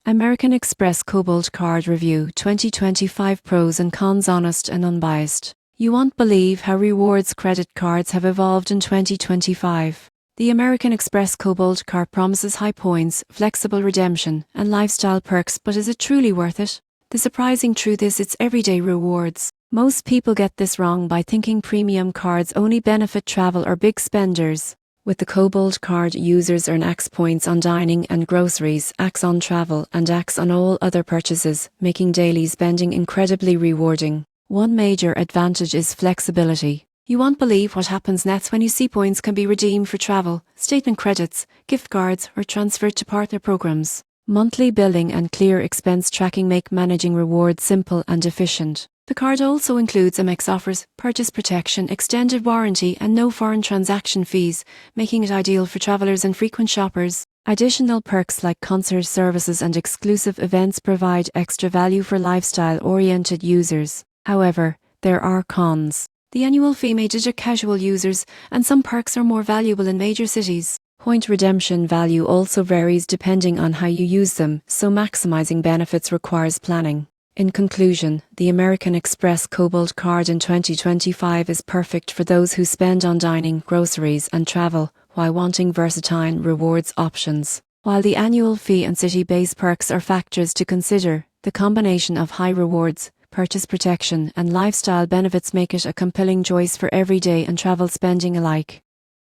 American Express Cobalt Card Review 2025 Pros and Cons, honest and unbiased. You won't believe how rewards credit cards have evolved in 2025. The American Express Cobalt Card promises high points, flexible redemption, and lifestyle perks, but is it truly worth it? The surprising truth is it's everyday rewards. Most people get this wrong by thinking premium cards only benefit travel or big spenders. With the Cobalt card, users earn Axe points on dining and groceries, Axe on travel, and Axe on all other purchases, making daily spending incredibly rewarding. One major advantage is flexibility. You won't believe what happens next when you see points can be redeemed for travel, statement credits, gift cards, or transferred to partner programs. Monthly billing and clear expense tracking make managing rewards simple and efficient. The card also includes Amex offers, purchase protection, extended warranty, and no foreign transaction fees, making it ideal for travelers and frequent shoppers. Additional perks like concert services and exclusive events provide extra value for lifestyle-oriented users. However, there are cons. The annual fee may deter casual users, and some perks are more valuable in major cities. Point redemption value also varies depending on how you use them, so maximizing benefits requires planning. In conclusion, the American Express Cobalt Card in 2025 is perfect for those who spend on dining, groceries, and travel while wanting versatile rewards options. While the annual fee and city-based perks are factors to consider, the combination of high rewards, purchase protection, and lifestyle benefits make it a compelling choice for everyday and travel spending alike.